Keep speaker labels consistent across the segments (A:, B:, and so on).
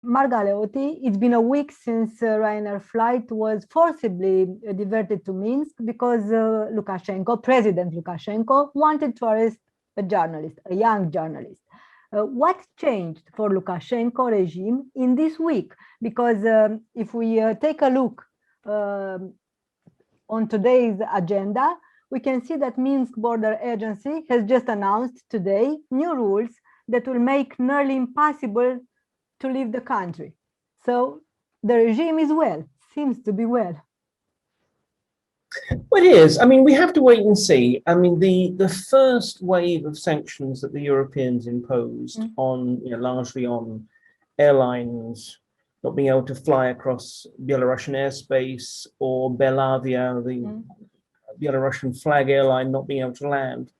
A: Mark Galeotti, it's been a week since Ryanair flight was forcibly diverted to Minsk because Lukașenko, President Lukașenko, wanted to arrest a journalist, a young journalist. What changed for Lukașenko regime in this week? Because if we take a look on today's agenda, we can see that Minsk Border Agency has just announced today new rules that will make nearly impossible to leave the country. So the regime is well, seems to be well.
B: Well, it is. I mean, we have to wait and see. I mean, the first wave of sanctions that the Europeans imposed on, largely on airlines not being able to fly across Belarusian airspace, or Belavia, the Belarusian flag airline, not being able to land.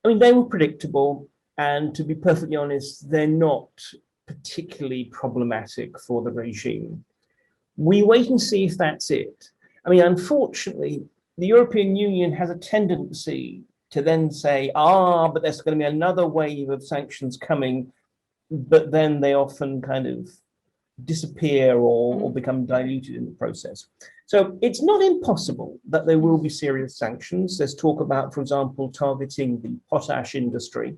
B: I mean, they were predictable, and to be perfectly honest, they're not particularly problematic for the regime. We wait and see if that's it. I mean, unfortunately, the European Union has a tendency to then say, but there's going to be another wave of sanctions coming, but then they often kind of disappear or become diluted in the process. So it's not impossible that there will be serious sanctions. There's talk about, for example, targeting the potash industry,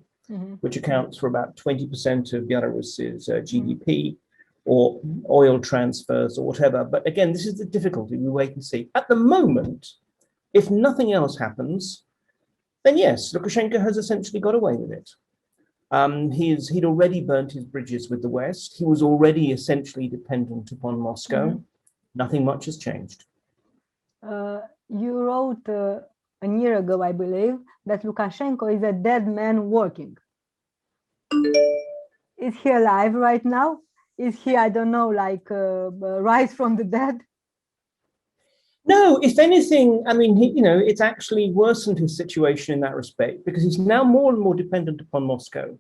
B: which accounts for about 20% of Belarus's GDP, or oil transfers or whatever. But again, this is the difficulty. We wait and see. At the moment, if nothing else happens, then yes, Lukashenko has essentially got away with it. He'd already burnt his bridges with the West. He was already essentially dependent upon Moscow. Nothing much has changed.
A: You wrote a year ago, I believe, that Lukashenko is a dead man walking. Is he alive right now? Is he, I don't know, like rise from the dead?
B: No, if anything, I mean, it's actually worsened his situation in that respect, because he's now more and more dependent upon Moscow.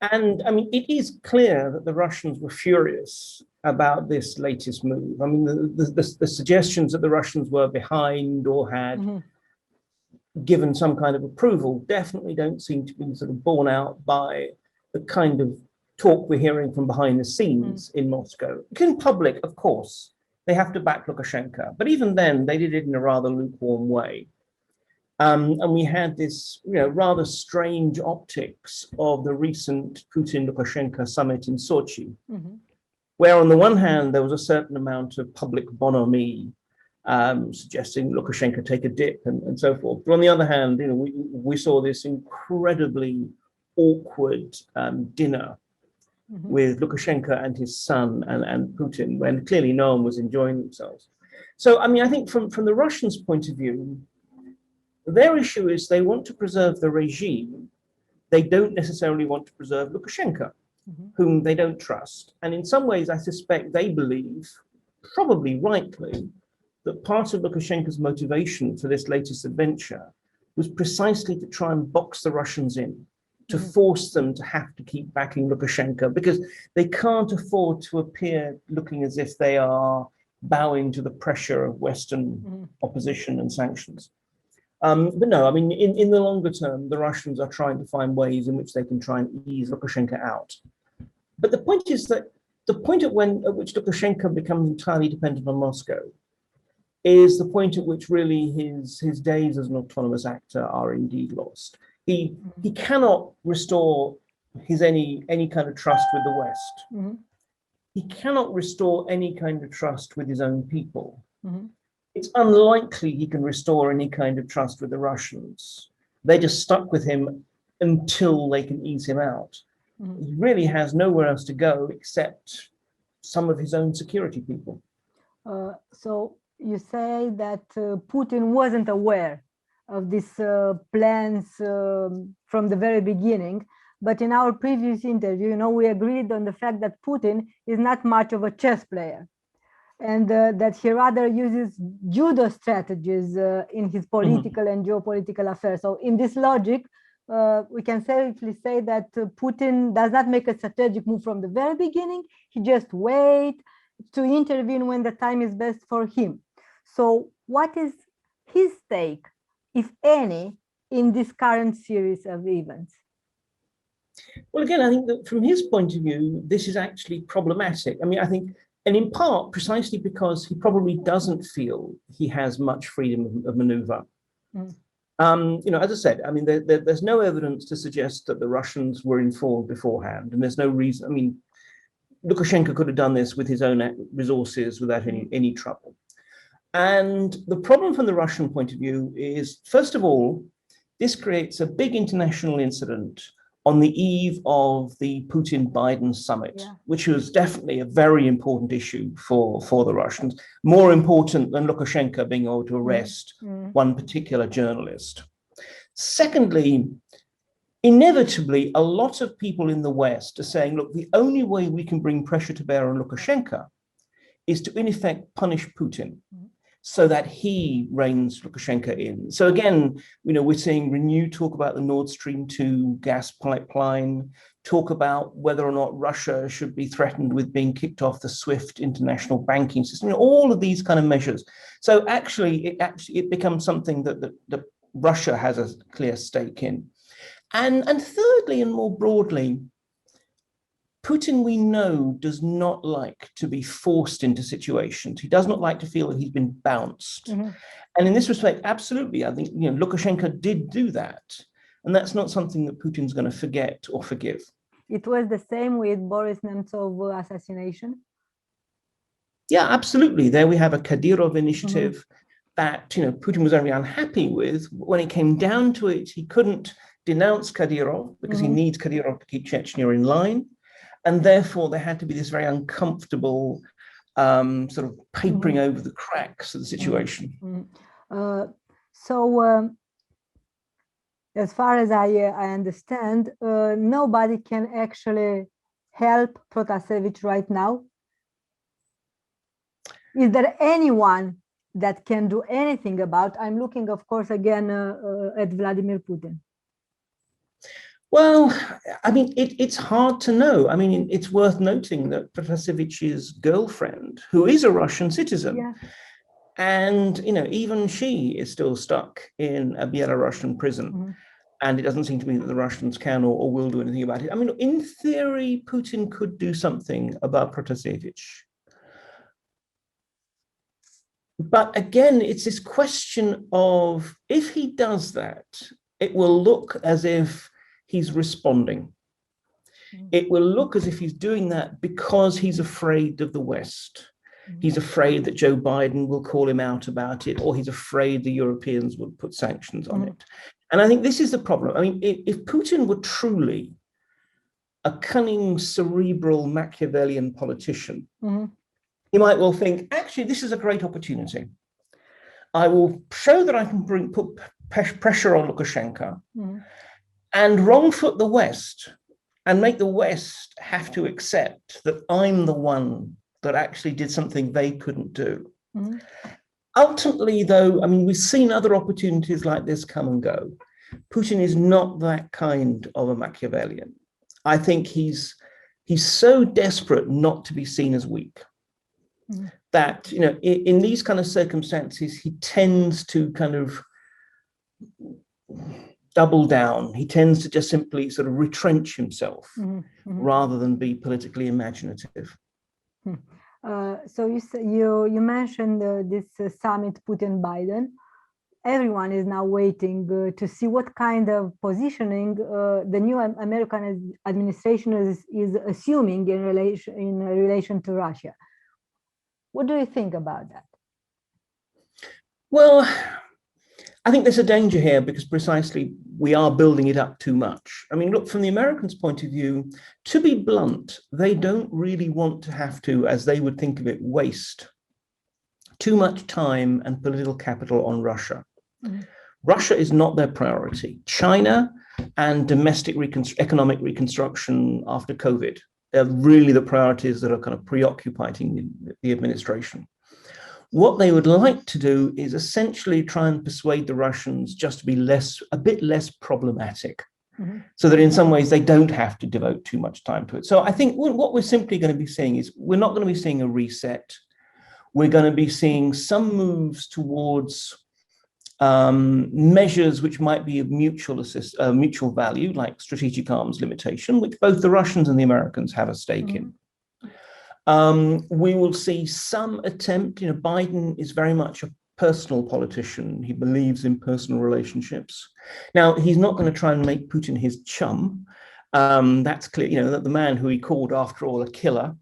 B: And I mean, it is clear that the Russians were furious about this latest move. I mean, the suggestions that the Russians were behind or had given some kind of approval definitely don't seem to be sort of borne out by the kind of talk we're hearing from behind the scenes in Moscow. In public, of course, they have to back Lukashenko, but even then they did it in a rather lukewarm way. And we had this, rather strange optics of the recent Putin-Lukashenko summit in Sochi, where on the one hand, there was a certain amount of public bonhomie, suggesting Lukashenko take a dip and so forth. But on the other hand, we saw this incredibly awkward dinner with Lukashenko and his son and Putin, when clearly no one was enjoying themselves. So, I mean, I think from the Russians' point of view, their issue is they want to preserve the regime. They don't necessarily want to preserve Lukashenko, whom they don't trust. And in some ways, I suspect they believe, probably rightly, that part of Lukashenko's motivation for this latest adventure was precisely to try and box the Russians in, to force them to have to keep backing Lukashenko, because they can't afford to appear looking as if they are bowing to the pressure of Western opposition and sanctions. But no, I mean, in the longer term, the Russians are trying to find ways in which they can try and ease Lukashenko out. But the point is that the point at which Lukashenko becomes entirely dependent on Moscow is the point at which really his days as an autonomous actor are indeed lost. He cannot restore his any kind of trust with the West. He cannot restore any kind of trust with his own people. It's unlikely he can restore any kind of trust with the Russians. They're just stuck with him until they can ease him out. He really has nowhere else to go except some of his own security people.
A: So you say that Putin wasn't aware of these plans from the very beginning, but in our previous interview, we agreed on the fact that Putin is not much of a chess player, and that he rather uses judo strategies in his political and geopolitical affairs. So in this logic, we can safely say that Putin does not make a strategic move from the very beginning. He just waits to intervene when the time is best for him. So what is his take, if any, in this current series of events?
B: Well, again, I think that from his point of view, this is actually problematic. I mean, I think, and in part precisely because he probably doesn't feel he has much freedom of maneuver.
A: Mm.
B: As I said, I mean, there's no evidence to suggest that the Russians were informed beforehand, and there's no reason. I mean, Lukashenko could have done this with his own resources without any trouble. And the problem from the Russian point of view is, first of all, this creates a big international incident on the eve of the Putin-Biden summit, which was definitely a very important issue for the Russians, more important than Lukashenko being able to arrest one particular journalist. Secondly, inevitably, a lot of people in the West are saying, look, the only way we can bring pressure to bear on Lukashenko is to, in effect, punish Putin, so that he reins Lukashenko in. So again, we're seeing renewed talk about the Nord Stream 2 gas pipeline, talk about whether or not Russia should be threatened with being kicked off the SWIFT international banking system, all of these kind of measures. So actually, it becomes something that Russia has a clear stake in. And thirdly, and more broadly, Putin, we know, does not like to be forced into situations. He does not like to feel that he's been bounced. And in this respect, absolutely, I think Lukashenko did do that. And that's not something that Putin's going to forget or forgive.
A: It was the same with Boris Nemtsov assassination?
B: Yeah, absolutely. There we have a Kadyrov initiative that Putin was very unhappy with. When it came down to it, he couldn't denounce Kadyrov because he needs Kadyrov to keep Chechnya in line. And therefore, there had to be this very uncomfortable sort of papering over the cracks of the situation.
A: So, as far as I understand, nobody can actually help Protasevici right now. Is there anyone that can do anything about? I'm looking, of course, again at Vladimir Putin.
B: Well, I mean, it's hard to know. I mean, it's worth noting that Protasevici's girlfriend, who is a Russian citizen, and, even she is still stuck in a Belarusian prison. And it doesn't seem to me that the Russians can or will do anything about it. I mean, in theory, Putin could do something about Protasevici. But again, it's this question of, if he does that, it will look as if he's responding. It will look as if he's doing that because he's afraid of the West. He's afraid that Joe Biden will call him out about it, or he's afraid the Europeans will put sanctions on it. And I think this is the problem. I mean, if Putin were truly a cunning, cerebral, Machiavellian politician, he might well think, actually, this is a great opportunity. I will show that I can put pressure on Lukashenko and wrong-foot the West and make the West have to accept that I'm the one that actually did something they couldn't do. Ultimately, though, I mean, we've seen other opportunities like this come and go. Putin is not that kind of a Machiavellian. I think he's so desperate not to be seen as weak that, in these kind of circumstances, he tends to kind of double down. He tends to just simply sort of retrench himself rather than be politically imaginative.
A: So you mentioned this summit Putin-Biden. Everyone is now waiting to see what kind of positioning the new American administration is assuming in relation to Russia. What do you think about that?
B: Well, I think there's a danger here because precisely we are building it up too much. I mean, look, from the Americans' point of view, to be blunt, they don't really want to have to, as they would think of it, waste too much time and political capital on Russia. Russia is not their priority. China and domestic economic reconstruction after COVID are really the priorities that are kind of preoccupying the administration. What they would like to do is essentially try and persuade the Russians just to be a bit less problematic, so that in some ways they don't have to devote too much time to it. So I think what we're simply going to be seeing is we're not going to be seeing a reset. We're going to be seeing some moves towards measures which might be of mutual value, like strategic arms limitation, which both the Russians and the Americans have a stake in. We will see some attempt, Biden is very much a personal politician. He believes in personal relationships. Now, he's not going to try and make Putin his chum. That's clear, that the man who he called, after all, a killer.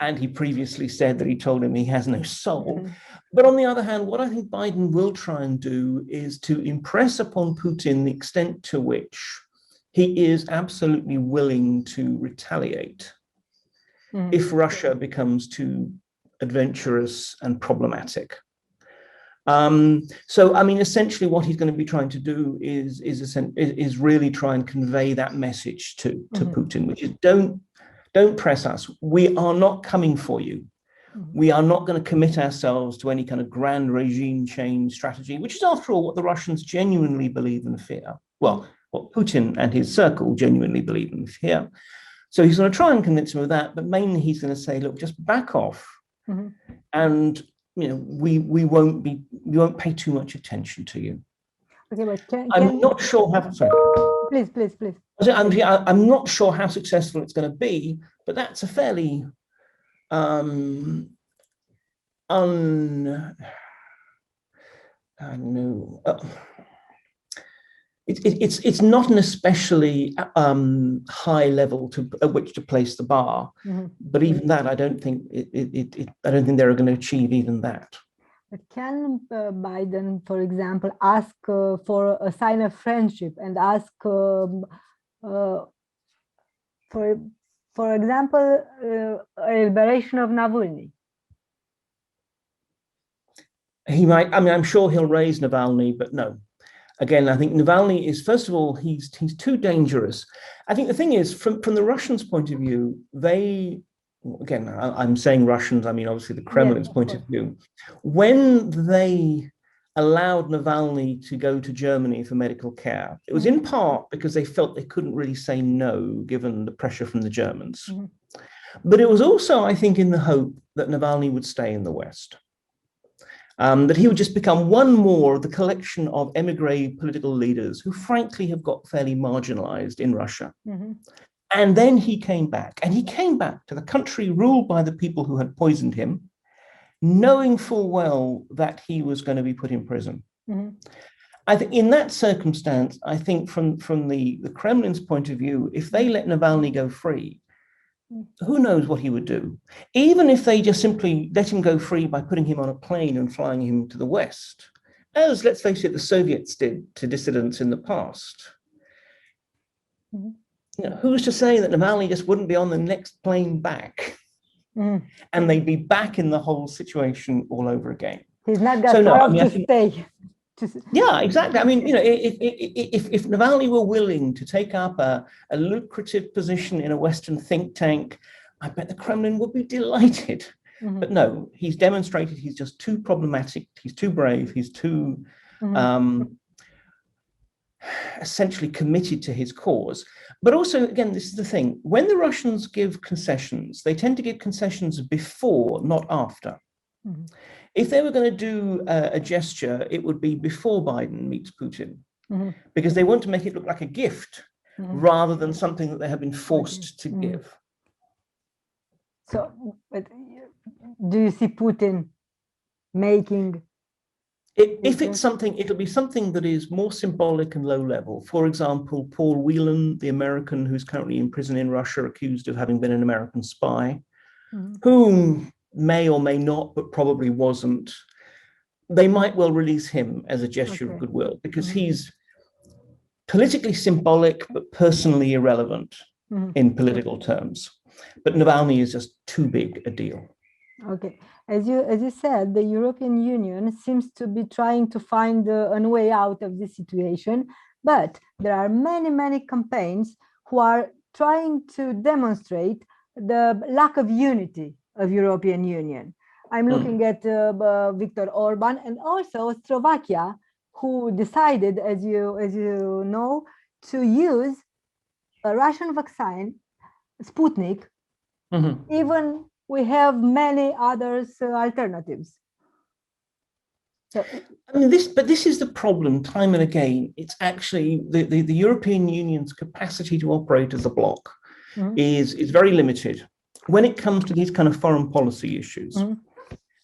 B: And he previously said that he told him he has no soul. But on the other hand, what I think Biden will try and do is to impress upon Putin the extent to which he is absolutely willing to retaliate if Russia becomes too adventurous and problematic. So, essentially what he's going to be trying to do is really try and convey that message to Putin, which is don't press us. We are not coming for you. We are not going to commit ourselves to any kind of grand regime change strategy, which is, after all, what the Russians genuinely believe and fear. Well, what Putin and his circle genuinely believe and fear. So he's going to try and convince him of that, but mainly he's going to say, look, just back off, and we won't pay too much attention to you.
A: Okay, but
B: I'm not sure how. Sorry.
A: Please.
B: I'm not sure how successful it's going to be, but that's a fairly it's not an especially high level at which to place the bar, but even that, I don't think they're going to achieve even that.
A: But can Biden, for example, ask for a sign of friendship and ask for example, a liberation of Navalny?
B: He might. I'm sure he'll raise Navalny, but no. Again, I think Navalny is, first of all, he's too dangerous. I think the thing is, from the Russians' point of view, I'm saying Russians, obviously the Kremlin's point of view, when they allowed Navalny to go to Germany for medical care, it was in part because they felt they couldn't really say no, given the pressure from the Germans. But it was also, I think, in the hope that Navalny would stay in the West. That he would just become one more of the collection of emigre political leaders who, frankly, have got fairly marginalized in Russia. And then he came back, to the country ruled by the people who had poisoned him, knowing full well that he was going to be put in prison. I think in that circumstance, I think from the Kremlin's point of view, if they let Navalny go free, who knows what he would do? Even if they just simply let him go free by putting him on a plane and flying him to the West, as, let's face it, the Soviets did to dissidents in the past. Who's to say that Navalny just wouldn't be on the next plane back? And they'd be back in the whole situation all over again.
A: He's not going to stay.
B: Yeah, exactly. If Navalny were willing to take up a lucrative position in a Western think tank, I bet the Kremlin would be delighted. But no, he's demonstrated he's just too problematic. He's too brave. He's too essentially committed to his cause. But also, again, this is the thing. When the Russians give concessions, they tend to give concessions before, not after. If they were going to do a gesture, it would be before Biden meets Putin, because they want to make it look like a gift rather than something that they have been forced to give.
A: So, but do you see Putin making?
B: If it's something, it'll be something that is more symbolic and low level. For example, Paul Whelan, the American who's currently in prison in Russia, accused of having been an American spy, whom may or may not, but probably wasn't. They might well release him as a gesture of goodwill, because he's politically symbolic, but personally irrelevant in political terms. But Navalny is just too big a deal.
A: Okay, as you said, the European Union seems to be trying to find a way out of this situation, but there are many campaigns who are trying to demonstrate the lack of unity of European Union. I'm looking at Viktor Orban and also Slovakia, who decided, as you know, to use a Russian vaccine, Sputnik, even we have many other alternatives. So,
B: I mean, this is the problem time and again. It's actually the European Union's capacity to operate as a bloc is very limited when it comes to these kind of foreign policy issues.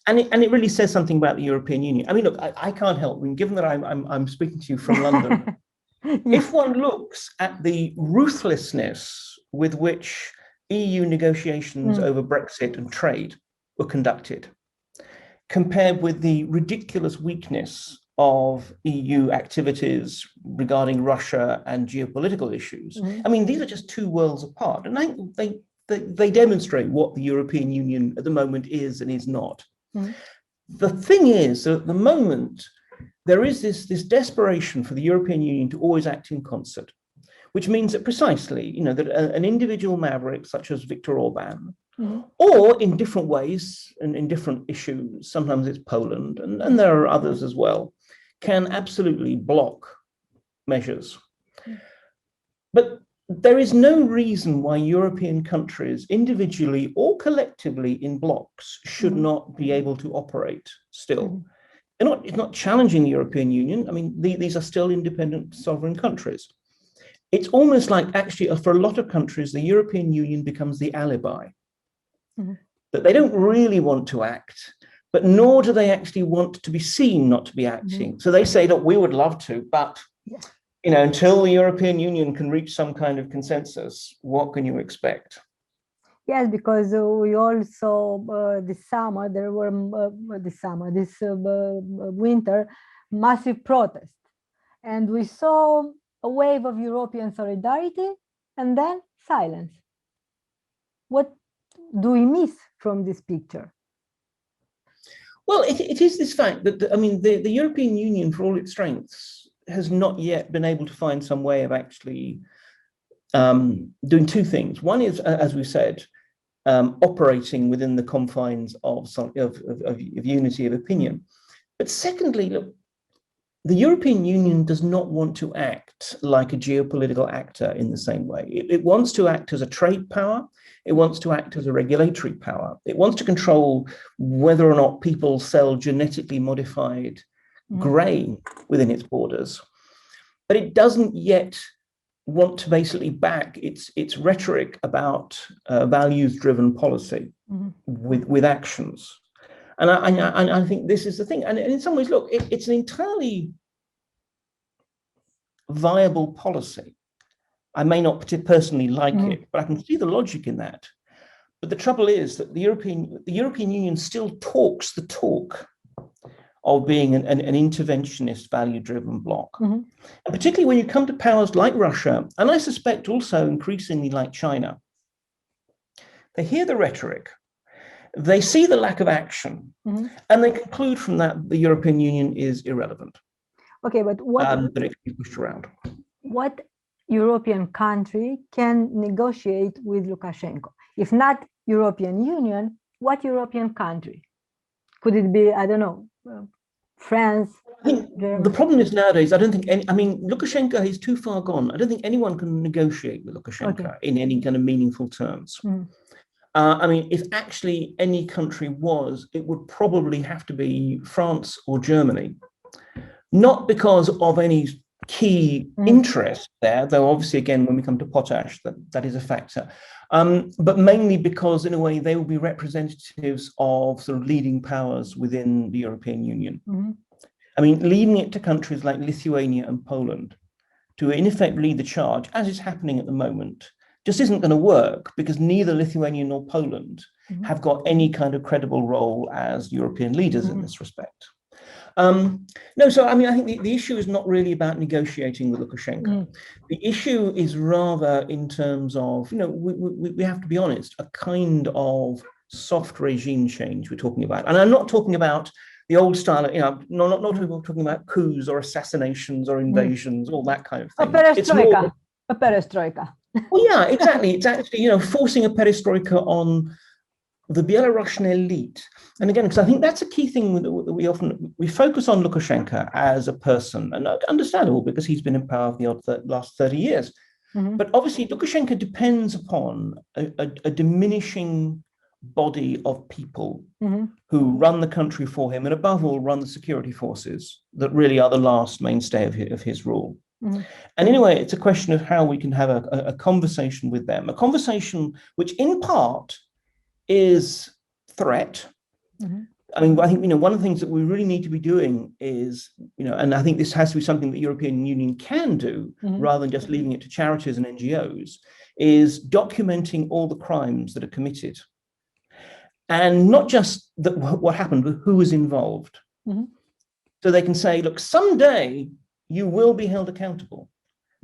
B: And it really says something about the European Union. I mean, look, I can't help. I mean, given that I'm speaking to you from London, if one looks at the ruthlessness with which EU negotiations over Brexit and trade were conducted, compared with the ridiculous weakness of EU activities regarding Russia and geopolitical issues, I mean, these are just two worlds apart. And I think they demonstrate what the European Union at the moment is and is not. The thing is that at the moment, there is this desperation for the European Union to always act in concert, which means that precisely, you know, that an individual maverick such as Viktor Orban, or in different ways and in different issues, sometimes it's Poland, and there are others as well, can absolutely block measures. But there is no reason why European countries, individually or collectively in blocks, should not be able to operate still. It's not challenging the European Union. I mean, these are still independent sovereign countries. It's almost like actually for a lot of countries, the European Union becomes the alibi. That they don't really want to act, but nor do they actually want to be seen not to be acting. So they say, look, we would love to, but you know, until the European Union can reach some kind of consensus, what can you expect?
A: Yes, because we all saw this summer, there were this winter, massive protests. And we saw a wave of European solidarity and then silence. What do we miss from this picture?
B: Well, it is this fact that, I mean, the European Union, for all its strengths, has not yet been able to find some way of actually doing two things. One is, as we said, operating within the confines of unity of opinion. But secondly, look, the European Union does not want to act like a geopolitical actor in the same way. It wants to act as a trade power. It wants to act as a regulatory power. It wants to control whether or not people sell genetically modified grain within its borders. But it doesn't yet want to basically back its rhetoric about values-driven policy with actions. And I think this is the thing. And in some ways, look, it's an entirely viable policy. I may not personally like it, but I can see the logic in that. But the trouble is that the European Union still talks the talk of being an interventionist, value-driven bloc. And particularly when you come to powers like Russia, and I suspect also increasingly like China, they hear the rhetoric, they see the lack of action, and they conclude from that the European Union is irrelevant.
A: Okay, but
B: that it can be pushed around.
A: What European country can negotiate with Lukashenko? If not European Union, what European country? Could it be, I don't know, France?
B: I think the problem is nowadays, I don't think any, I mean, Lukashenko is too far gone. I don't think anyone can negotiate with Lukashenko in any kind of meaningful terms. I mean, if actually any country was, it would probably have to be France or Germany. Not because of any key interest there, though obviously, again, when we come to potash, that is a factor. But mainly because, in a way, they will be representatives of sort of leading powers within the European Union. I mean, leaving it to countries like Lithuania and Poland to, in effect, lead the charge, as is happening at the moment, just isn't going to work because neither Lithuania nor Poland have got any kind of credible role as European leaders in this respect. No, so I mean, I think the issue is not really about negotiating with Lukashenko. The issue is rather in terms of, you know, we have to be honest, a kind of soft regime change we're talking about. And I'm not talking about the old style, you know, not talking about coups or assassinations or invasions, all that kind of thing.
A: A perestroika.
B: Well, yeah, exactly. It's actually, you know, forcing a perestroika on the Belarusian elite. And again, because I think that's a key thing that we focus on Lukashenko as a person, and understandable because he's been in power for the last 30 years. But obviously, Lukashenko depends upon a diminishing body of people who run the country for him, and above all, run the security forces that really are the last mainstay of his rule. And anyway, it's a question of how we can have a conversation with them, a conversation which in part is threat. I mean, I think, one of the things that we really need to be doing is, and I think this has to be something that the European Union can do rather than just leaving it to charities and NGOs, is documenting all the crimes that are committed. And not just what happened, but who was involved. So they can say, look, someday you will be held accountable.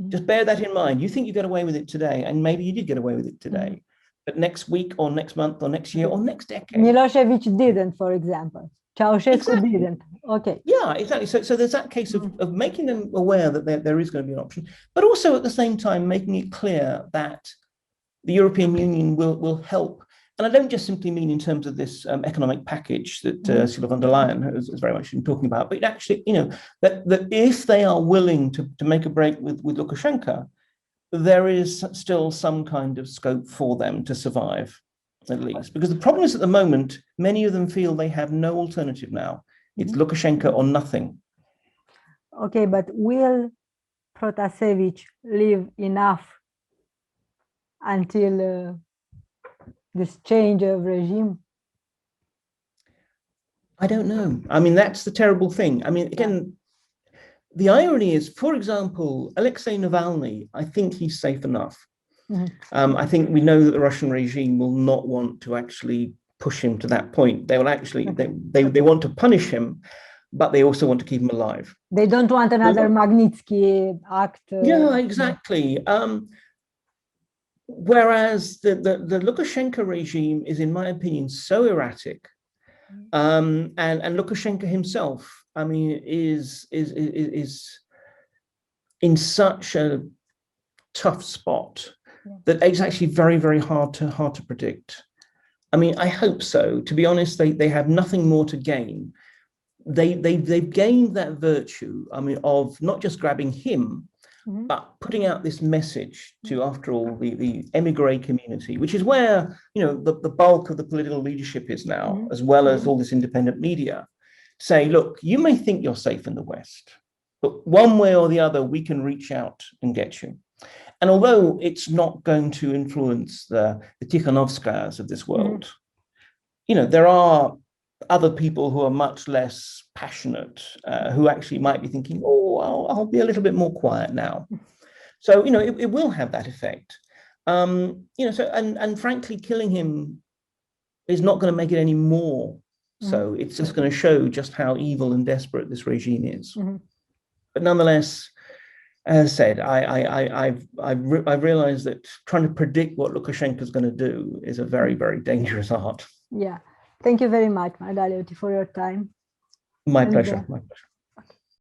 B: Just bear that in mind. You think you got away with it today, and maybe you did get away with it today. But next week or next month or next year or next decade.
A: Milosevic didn't, for example. Ceausescu didn't. Okay.
B: Yeah, exactly. So there's that case of making them aware that there is going to be an option, but also at the same time making it clear that the European Union will help. And I don't just simply mean in terms of this economic package that Ursula von der Leyen has very much been talking about, but actually, that if they are willing to make a break with Lukashenko, there is still some kind of scope for them to survive, at least. Because the problem is at the moment, many of them feel they have no alternative now. It's Lukashenko or nothing.
A: Okay, but will Protasevici live enough until this change of regime?
B: I don't know. I mean, that's the terrible thing. I mean, again, the irony is, for example, Alexei Navalny, I think he's safe enough. I think we know that the Russian regime will not want to actually push him to that point. They will actually, they want to punish him, but they also want to keep him alive.
A: They don't want another Magnitsky act.
B: Yeah, exactly. Whereas the Lukashenko regime is, in my opinion, so erratic, and Lukashenko himself, I mean, is in such a tough spot that it's actually very, very hard to predict. I mean, I hope so. To be honest, they have nothing more to gain. They've gained that virtue, I mean, of not just grabbing him, but putting out this message to, after all, the emigre community, which is where, the bulk of the political leadership is now, as well as all this independent media, say, look, you may think you're safe in the West, but one way or the other, we can reach out and get you. And although it's not going to influence the Tikhanovskayas of this world, there are other people who are much less passionate, who actually might be thinking, I'll be a little bit more quiet now. So, it will have that effect. And frankly, killing him is not going to make it any more. So it's just going to show just how evil and desperate this regime is. But nonetheless, as I said, I've realized that trying to predict what Lukashenko is going to do is a very, very dangerous art.
A: Yeah. Thank you very much, Mark Galeotti, for your time.
B: My pleasure. My pleasure.